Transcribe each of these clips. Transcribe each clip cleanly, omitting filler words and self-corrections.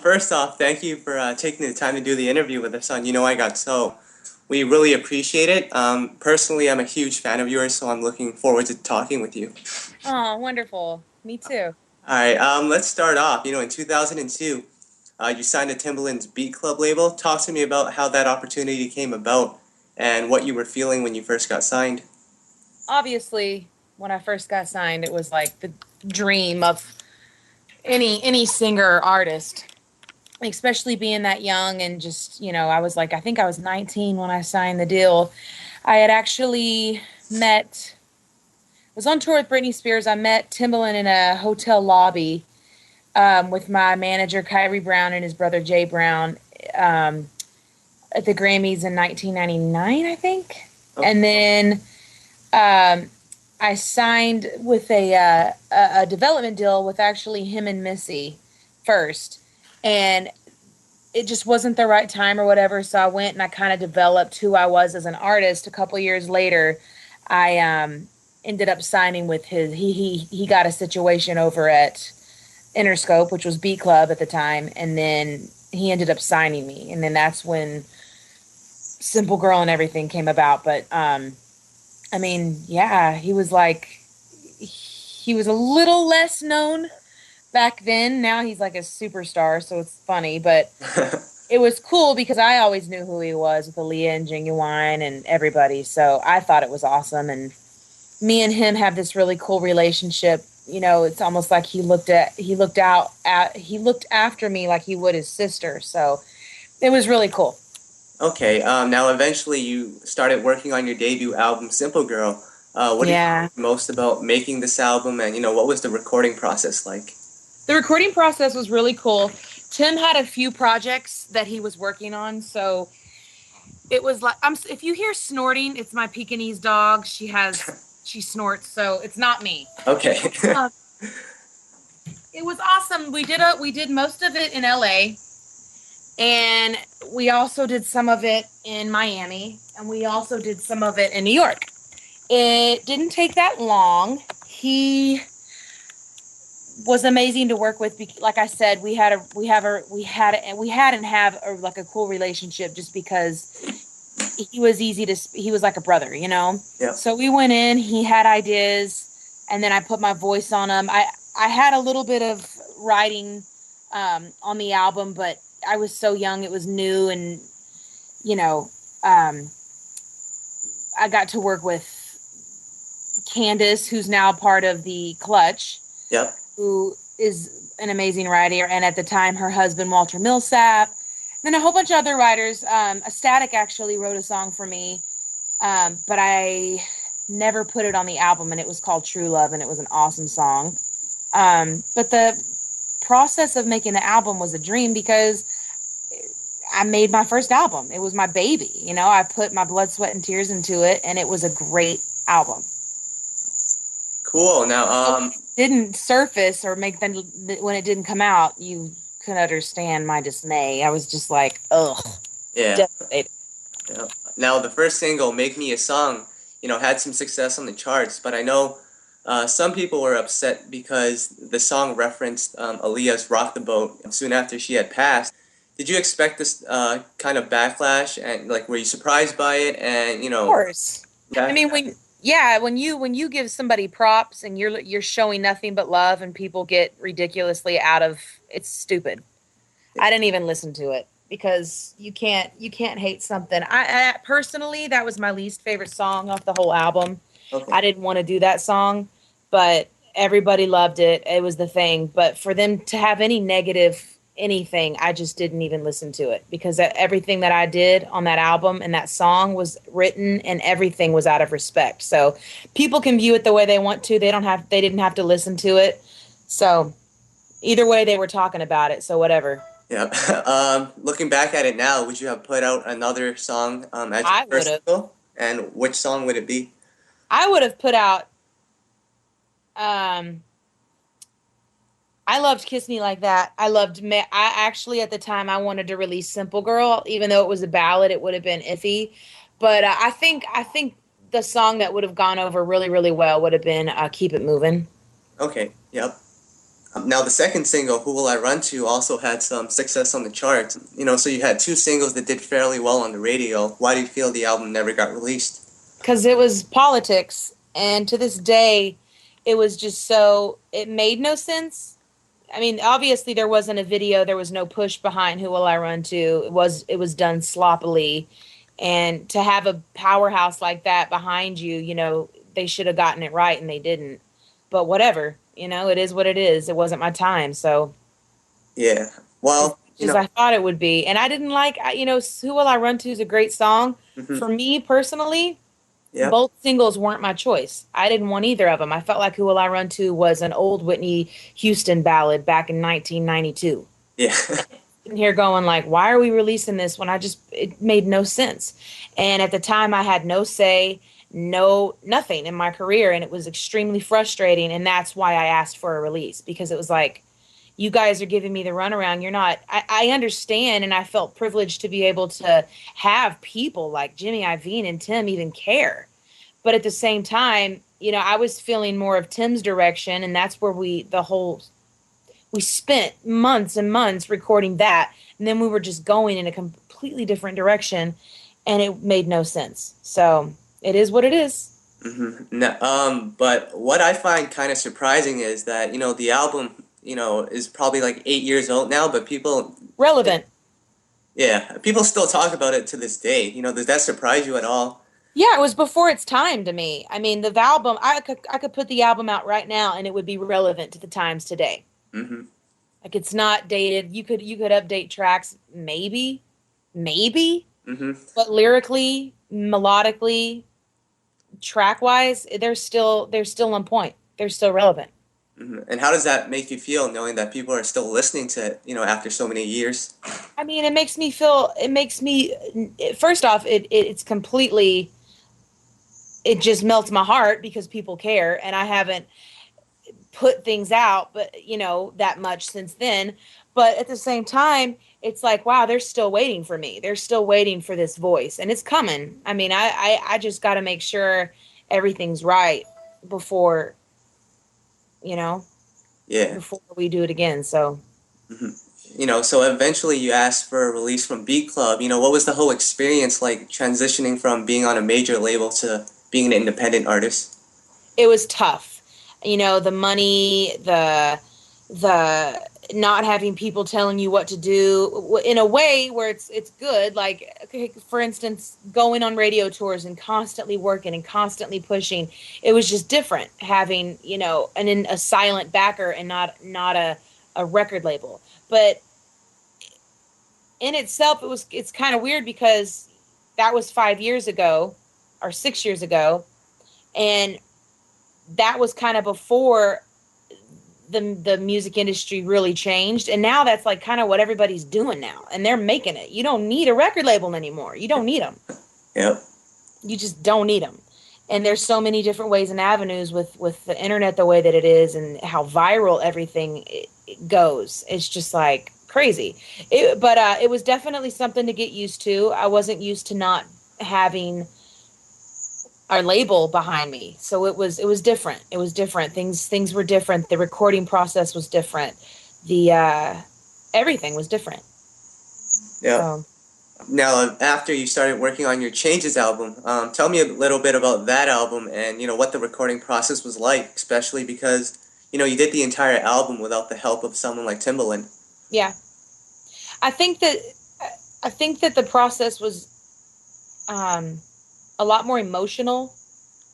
First off, thank you for taking the time to do the interview with us on You Know I Got Soul. We really appreciate it. Personally, I'm a huge fan of yours, so I'm looking forward to talking with you. Oh, wonderful. Me too. All right, let's start off. In 2002, you signed to Timbaland's Beat Club label. Talk to me about how that opportunity came about and what you were feeling when you first got signed. Obviously, when I first got signed, it was like the dream of any singer or artist, especially being that young and just, I was like, I think I was 19 when I signed the deal. I had actually met was on tour with Britney Spears. I met Timbaland in a hotel lobby with my manager Kyrie Brown and his brother Jay Brown um, at the Grammys in 1999, I think. Oh, And then um, I signed with a development deal with actually him and Missy first, and it just wasn't the right time or whatever. So I went and I kind of developed who I was as an artist. A couple years later, I ended up signing with his. He got a situation over at Interscope, which was Beat Club at the time, and then he ended up signing me, and then that's when Simple Girl and everything came about. But I mean, yeah, he was a little less known back then. Now he's like a superstar, so it's funny, but it was cool because I always knew who he was with Aaliyah and Genuine and everybody. So I thought it was awesome. And me and him have this really cool relationship. It's almost like he looked after me like he would his sister. So it was really cool. okay, now eventually you started working on your debut album, Simple Girl. What do you Yeah. like most about making this album, and what was the recording process like? The recording process was really cool. Tim had a few projects that he was working on, so it was like if you hear snorting, it's my Pekingese dog. She snorts, so it's not me. Okay. Uh, it was awesome. We did most of it in LA, and we also did some of it in Miami, and we also did some of it in New York. It didn't take that long. He was amazing to work with. Like I said, we had and have like a cool relationship just because he was like a brother, Yeah. So we went in, he had ideas, and then I put my voice on them. I had a little bit of writing on the album, but I was so young, it was new, and you know um, I got to work with Candace, who's now part of the Clutch, Yep. who is an amazing writer, and at the time her husband Walter Millsap, and then a whole bunch of other writers. Static actually wrote a song for me, but I never put it on the album, and it was called True Love, and it was an awesome song. But the process of making the album was a dream because I made my first album. It was my baby. I put my blood, sweat, and tears into it, and it was a great album. Cool. Now, So when it didn't surface or when it didn't come out, you can understand my dismay. I was just like, ugh, yeah. devastated. Yeah. Now, the first single, "Make Me a Song," had some success on the charts, but I know some people were upset because the song referenced Aaliyah's "Rock the Boat" soon after she had passed. Did you expect this kind of backlash, and like, were you surprised by it? And Of course. I yeah, mean, when you give somebody props and you're showing nothing but love and people get ridiculously out of it's stupid. I didn't even listen to it because you can't hate something. I personally, that was my least favorite song off the whole album. okay, I didn't want to do that song, but everybody loved it. It was the thing. But for them to have any negative anything, I just didn't even listen to it because everything that I did on that album and that song was written and everything was out of respect. So people can view it the way they want to. They didn't have to listen to it. So either way they were talking about it. So whatever. yeah. Looking back at it now, would you have put out another song as your I would first have single? And which song would it be? I would have put out um I loved Kiss Me Like That. I actually at the time I wanted to release Simple Girl, even though it was a ballad, it would have been iffy. But I think the song that would have gone over really really well would have been Keep It Moving. Okay, yep. Now, the second single, Who Will I Run To, also had some success on the charts. So you had two singles that did fairly well on the radio. Why do you feel the album never got released? Because it was politics, and to this day, it was just so, it made no sense. I mean, obviously there wasn't a video, there was no push behind Who Will I Run To. It was done sloppily. And to have a powerhouse like that behind you, they should have gotten it right and they didn't. But whatever, it is what it is. It wasn't my time, so Yeah. as Well, much as I thought it would be. And I didn't like, Who Will I Run To is a great song. mhm, For me personally, yep. both singles weren't my choice. I didn't want either of them. I felt like Who Will I Run To was an old Whitney Houston ballad back in 1992. Yeah. Sitting here going like, why are we releasing this when it made no sense. And at the time I had no say, nothing in my career, and it was extremely frustrating. And that's why I asked for a release, because it was like, you guys are giving me the runaround. You're not, I understand. And I felt privileged to be able to have people like Jimmy Iovine and Tim even care. But at the same time, I was feeling more of Tim's direction. And that's where we spent months and months recording that. And then we were just going in a completely different direction, and it made no sense. So it is what it is. No, but what I find kind of surprising is that, the album, is probably like 8 years old now, but people, Relevant. yeah, people still talk about it to this day. Does that surprise you at all? Yeah, it was before its time to me. I mean, the album, I could put the album out right now and it would be relevant to the times today. Hmm. Like, it's not dated. You could update tracks, maybe, Hmm. but lyrically, melodically, track wise, they're still on point. They're still relevant. Hmm. And how does that make you feel, knowing that people are still listening to it, after so many years? I mean, first off, it's completely, it just melts my heart because people care, and I haven't put things out, but that much since then. But at the same time, it's like, wow, they're still waiting for me. They're still waiting for this voice, and it's coming. I mean, I just got to make sure everything's right before, you know, Yeah. before we do it again. So Hmm. So eventually you asked for a release from Beat Club. What was the whole experience like, transitioning from being on a major label to being an independent artist? it was tough. The money, the not having people telling you what to do in a way where it's good. Like, okay, for instance, going on radio tours and constantly working and constantly pushing. It was just different having, a silent backer and not a record label. But in itself, it's kind of weird because that was 5 years ago or 6 years ago, and that was kind of before the music industry really changed. And now that's like kind of what everybody's doing now, and they're making it. You don't need a record label anymore. You don't need them. Yep. You just don't need them. And there's so many different ways and avenues with the internet the way that it is, and how viral everything it goes. It's just like crazy. But it was definitely something to get used to. I wasn't used to not having our label behind me, so it was different. It was different. Things were different. The recording process was different. The everything was different. Yep. So Now, after you started working on your Changes album, tell me a little bit about that album and, what the recording process was like, especially because, you did the entire album without the help of someone like Timbaland. yeah, I think that the process was a lot more emotional,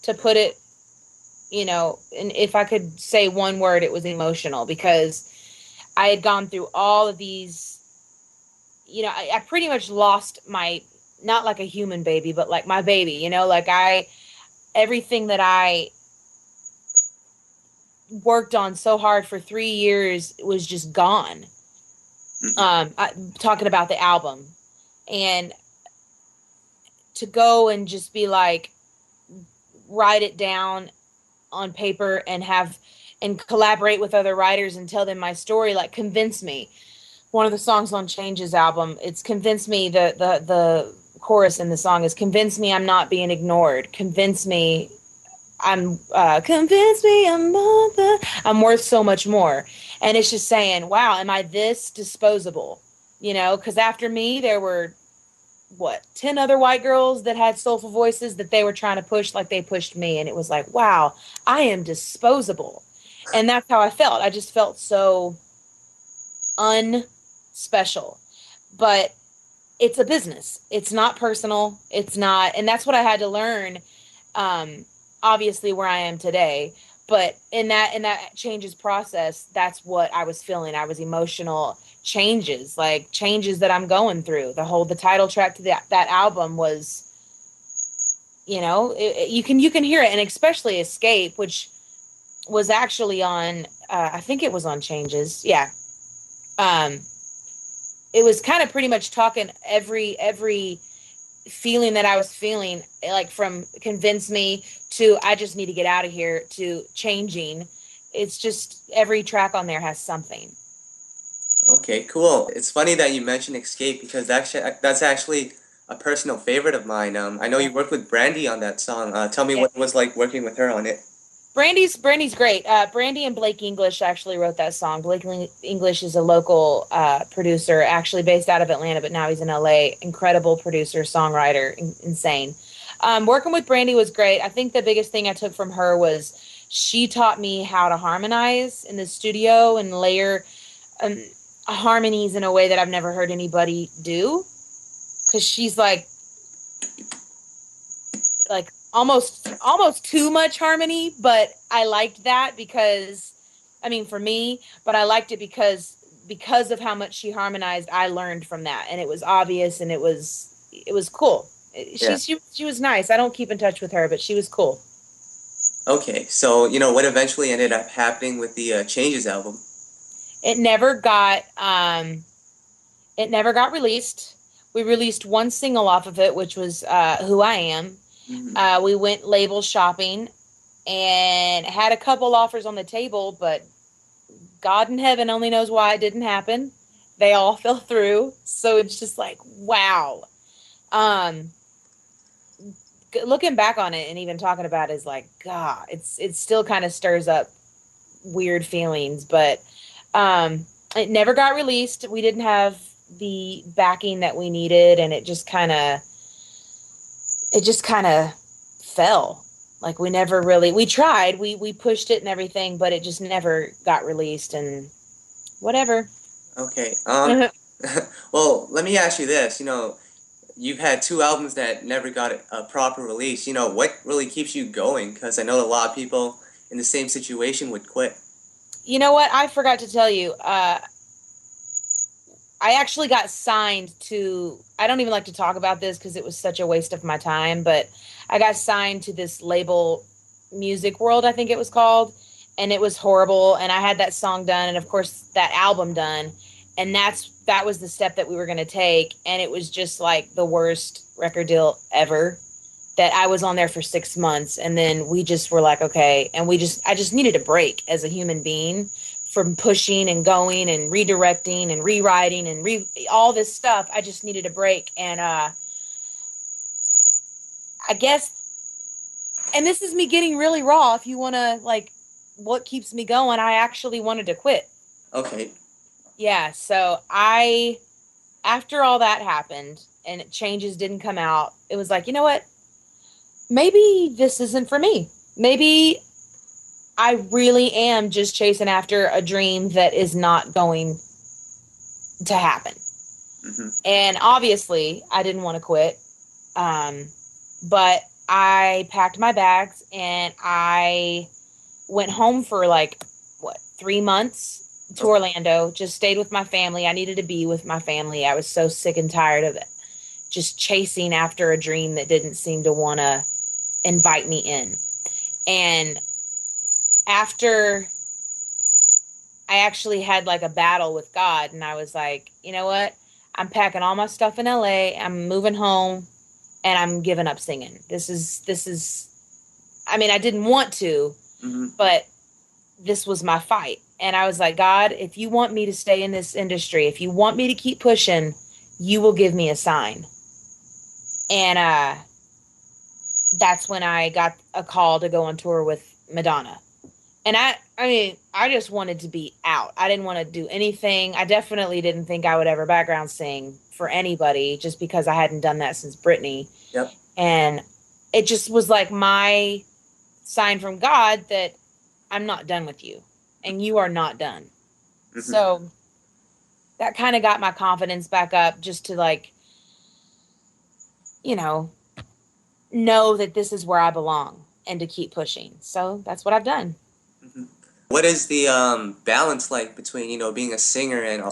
to put it, and if I could say one word, it was emotional, because I had gone through all of these, I pretty much lost my, not like a human baby, but like my baby, like everything that I worked on so hard for 3 years was just gone. Talking about the album, and to go and just be like, write it down on paper and collaborate with other writers and tell them my story, like, convince me. One of the songs on Changes album, it's convince me, the chorus in the song is convince me I'm not being ignored, convince me I'm worth so much more. And it's just saying, wow, am I this disposable? You know, because after me, there were what 10 other white girls that had soulful voices that they were trying to push like they pushed me, and it was like, wow, I am disposable. And that's how I felt. I just felt so unspecial. But it's a business, it's not personal, it's not, and that's what I had to learn, um obviously where I am today. But in that changes process, that's what I was feeling. I was emotional changes, like changes that I'm going through. The title track to that album was, you can hear it, and especially Escape, which was actually on, I think it was on Changes, yeah. um it was kind of pretty much talking every feeling that I was feeling, like from convince me to I just need to get out of here to changing. It's just every track on there has something. Okay, cool. It's funny that you mentioned Escape because that's actually a personal favorite of mine. I know Yeah. you worked with Brandy on that song. Tell me Yeah. what it was like working with her on it. Brandy's great. Brandy and Blake English actually wrote that song. Blake English is a local producer, actually based out of Atlanta, but now he's in LA. Incredible producer, songwriter, insane. Working with Brandy was great. I think the biggest thing I took from her was she taught me how to harmonize in the studio and layer um, harmonies in a way that I've never heard anybody do. Because she's like almost too much harmony, but I liked that because, I mean, for me, but I liked it because of how much she harmonized. I learned from that, and it was obvious, and it was cool. Yeah. She was nice. I don't keep in touch with her, but she was cool. Okay, so what eventually ended up happening with the Changes album? It never got it never got released. We released one single off of it, which was Who I Am. Mhm. We went label shopping and had a couple offers on the table, but God in heaven only knows why it didn't happen. They all fell through. So it's just like, wow. Um, Looking back on it and even talking about it is like, God, it still kind of stirs up weird feelings, but um, it never got released. We didn't have the backing that we needed, and it just kind of fell. Like we never really, we tried, we pushed it and everything, but it just never got released, and whatever. Okay. Well, let me ask you this. You've had two albums that never got a proper release. What really keeps you going? Because I know a lot of people in the same situation would quit. You know what? I forgot to tell you. I actually got signed to, I don't even like to talk about this because it was such a waste of my time, but I got signed to this label, Music World, I think it was called, and it was horrible. And I had that song done, and of course that album done, and that was the step that we were going to take, and it was just like the worst record deal ever. That I was on there for 6 months, and then we just were like, okay, and I just needed a break as a human being from pushing and going and redirecting and rewriting and all this stuff. I just needed a break, and I guess, and this is me getting really raw. If you want to, like, what keeps me going, I actually wanted to quit. Okay. Yeah, so I, after all that happened and Changes didn't come out, it was like, you know what? Maybe this isn't for me. Maybe I really am just chasing after a dream that is not going to happen. Hmm. And obviously, I didn't want to quit. Um, but I packed my bags and I went home for like, what, 3 months to Okay. Orlando, just stayed with my family. I needed to be with my family. I was so sick and tired of it, just chasing after a dream that didn't seem to want to invite me in. And after I actually had like a battle with God, and I was like, you know what? I'm packing all my stuff in LA. I'm moving home, and I'm giving up singing. This is I mean, I didn't want to, Hmm. but this was my fight. And I was like, God, if you want me to stay in this industry, if you want me to keep pushing, you will give me a sign. And that's when I got a call to go on tour with Madonna. And I mean, I just wanted to be out. I didn't want to do anything. I definitely didn't think I would ever background sing for anybody just because I hadn't done that since Britney. Yep. And it just was like my sign from God that I'm not done with you and you are not done. Hmm. So that kind of got my confidence back up just to like, you know that this is where I belong and to keep pushing. So that's what I've done. Hmm. What is the balance like between being a singer and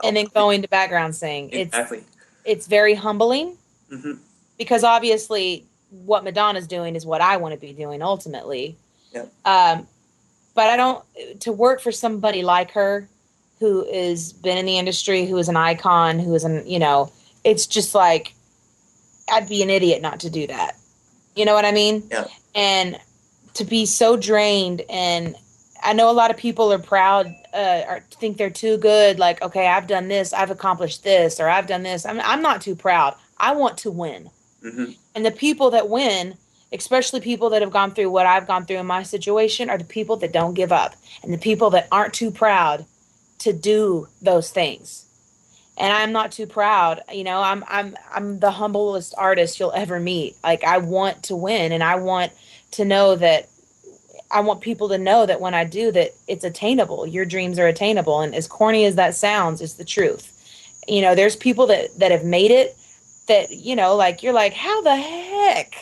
And then going to background sing. exactly? It's very humbling Hmm. because obviously what Madonna's doing is what I want to be doing ultimately. Yep. Um, but I don't to work for somebody like her who has been in the industry, who is an icon, who is an it's just like I'd be an idiot not to do that. You know what I mean? Yeah. And to be so drained, and I know a lot of people are proud or think they're too good, like, okay, I've done this, I've accomplished this, or I've done this. I'm not too proud. I want to win. Hmm. And the people that win, especially people that have gone through what I've gone through in my situation, are the people that don't give up and the people that aren't too proud to do those things. And I'm not too proud. I'm the humblest artist you'll ever meet. Like I want to win, and I want to know that I want people to know that when I do that, it's attainable. Your dreams are attainable, and as corny as that sounds, it's the truth. There's people that have made it that like you're like, how the heck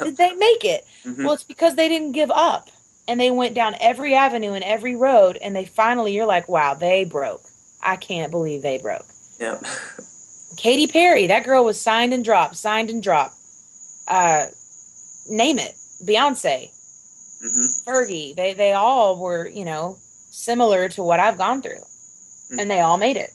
did they make it? Hmm. Well, it's because they didn't give up, and they went down every avenue and every road, and they finally, you're like, wow, they broke. I can't believe they broke. Yep. Katy Perry, that girl was signed and dropped, signed and dropped. Uh, Name it. Beyonce, Hmm. Fergie, they all were, similar to what I've gone through, and they all made it.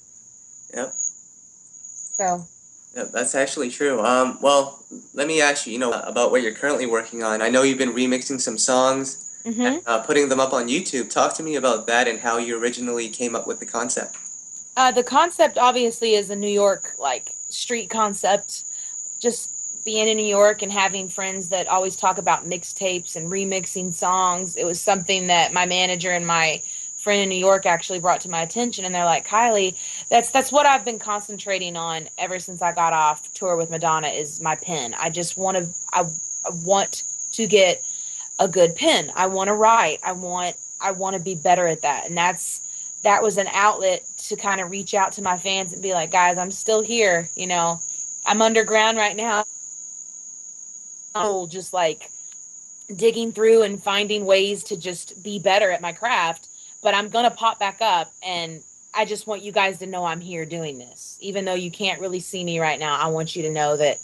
Yep. So, Yep, that's actually true. Well, let me ask you, about what you're currently working on. I know you've been remixing some songs and hmm putting them up on YouTube. Talk to me about that and how you originally came up with the concept. the concept obviously is a New York like street concept. Just being in New York and having friends that always talk about mixtapes and remixing songs. It was something that my manager and my friend in New York actually brought to my attention, and they're like, Kylie, that's what I've been concentrating on ever since I got off tour with Madonna is my pen. I want to get a good pen. I want to write. I want to be better at that. And that was an outlet to kind of reach out to my fans and be like, guys, I'm still here, I'm underground right now. Just like digging through and finding ways to just be better at my craft, but I'm going to pop back up, and I just want you guys to know I'm here doing this. Even though you can't really see me right now, I want you to know that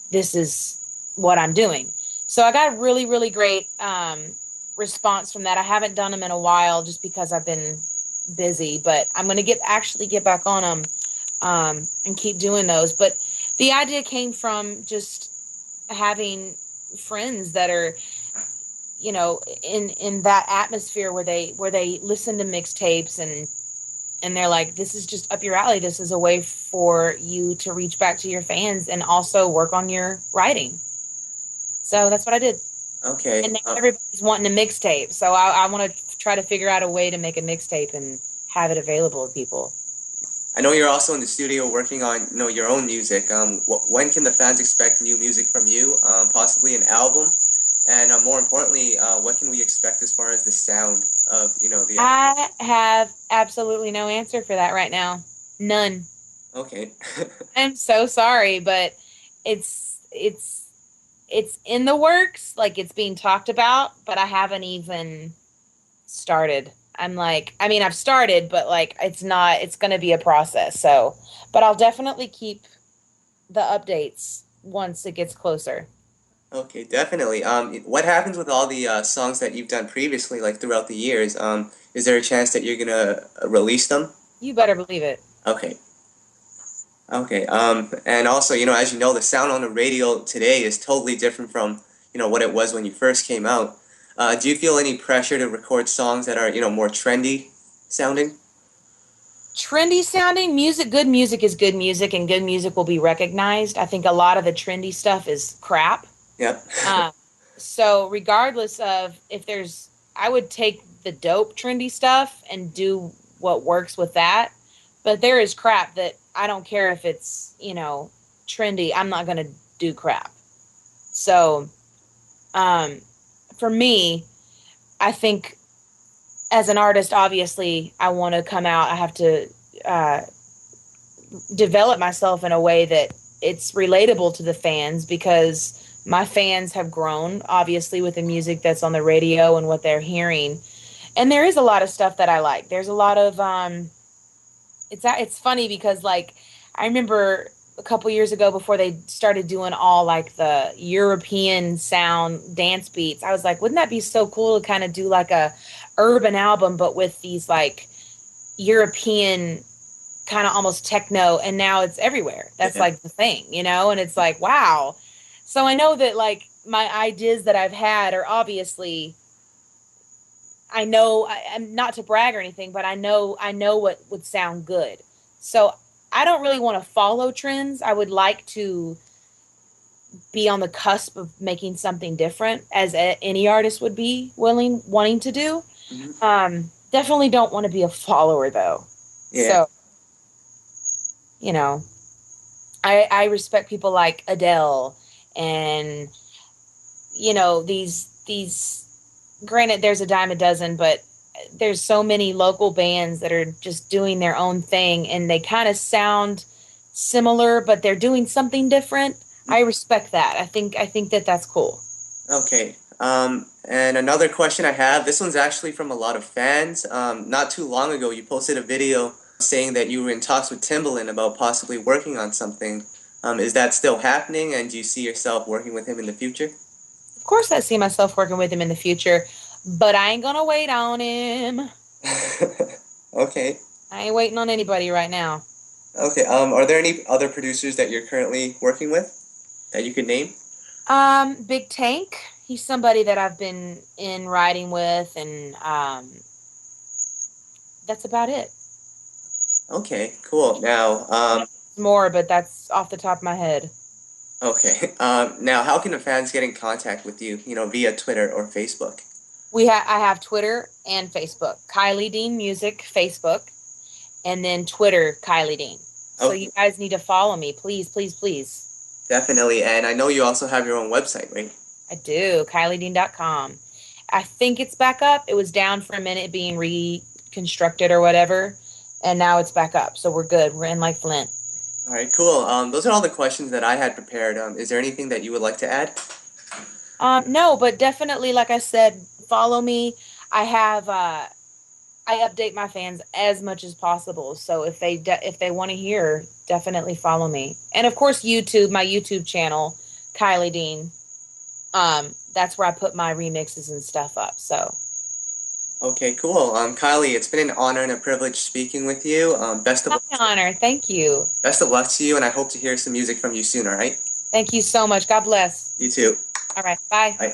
this is what I'm doing. So I got a really, really great response from that. I haven't done them in a while just because I've been busy, but I'm going to get back on them and keep doing those. But the idea came from just having friends that are in that atmosphere where they listen to mixtapes and they're like, this is just up your alley. This is a way for you to reach back to your fans and also work on your writing. So that's what I did. Okay. And now everybody's wanting a mixtape. So I want to try to figure out a way to make a mixtape and have it available to people. I know you're also in the studio working on, your own music. When can the fans expect new music from you? Possibly an album, and more importantly, what can we expect as far as the sound of, the album? I have absolutely no answer for that right now. None. Okay. I'm so sorry, but it's it's in the works, like it's being talked about, but I haven't even started. I'm like, I mean, I've started, but like it's going to be a process. So, but I'll definitely keep the updates once it gets closer. Okay, definitely. What happens with all the songs that you've done previously, like throughout the years? Is there a chance that you're gonna release them? You better believe it. Okay. Okay. And also, as you know, the sound on the radio today is totally different from, what it was when you first came out. Do you feel any pressure to record songs that are, more trendy sounding? Trendy sounding music, good music is good music, and good music will be recognized. I think a lot of the trendy stuff is crap. Yep. Uh, so regardless of if there's I would take the dope trendy stuff and do what works with that. But there is crap that I don't care if it's, trendy. I'm not going to do crap. So, um, for me, I think as an artist, obviously, I want to come out. I have to uh, develop myself in a way that it's relatable to the fans because my fans have grown, obviously, with the music that's on the radio and what they're hearing. And there is a lot of stuff that I like. There's a lot of it's funny because like I remember a couple years ago before they started doing all like the European sound dance beats. I was like, wouldn't that be so cool to kind of do like a urban album but with these like European kind of almost techno, and now it's everywhere. That's Yeah. like the thing, and it's like, wow. So I know that like my ideas that I've had are obviously I know I'm not to brag or anything, but I know what would sound good. So I don't really want to follow trends. I would like to be on the cusp of making something different, as any artist would be wanting to do. Mhm. Definitely don't want to be a follower though. Yeah. So you know, I respect people like Adele and these granted there's a dime a dozen, but there's so many local bands that are just doing their own thing and they kind of sound similar but they're doing something different. I respect that. I think that that's cool. Okay. And another question I have, this one's actually from a lot of fans. Not too long ago, you posted a video saying that you were in talks with Timbaland about possibly working on something. Is that still happening, and do you see yourself working with him in the future? Of course I see myself working with him in the future, but I ain't gonna wait on him. Okay. I ain't waiting on anybody right now. Okay. Are there any other producers that you're currently working with that you could name? Big Tank. He's somebody that I've been in writing with, and that's about it. Okay, cool. Now, More, but that's off the top of my head. okay. Now, how can the fans get in contact with you? Via Twitter or Facebook? I have Twitter and Facebook. Kiley Dean Music, Facebook, and then Twitter, Kiley Dean. So Okay, you guys need to follow me, please, please, please. definitely. And I know you also have your own website, right? I do. KylieDean.com. I think it's back up. It was down for a minute being reconstructed or whatever, and now it's back up. So we're good. We're in like Flint. All right, cool. Those are all the questions that I had prepared. Is there anything that you would like to add? No, but definitely, like I said, follow me. I have I update my fans as much as possible. So if they want to hear, definitely follow me. And of course, YouTube, my YouTube channel, Kiley Dean. That's where I put my remixes and stuff up. So Okay, cool. Kylie, it's been an honor and a privilege speaking with you. my honor. Thank you. Best of luck to you, and I hope to hear some music from you soon. All right. Thank you so much. God bless. You too. All right. Bye. Bye.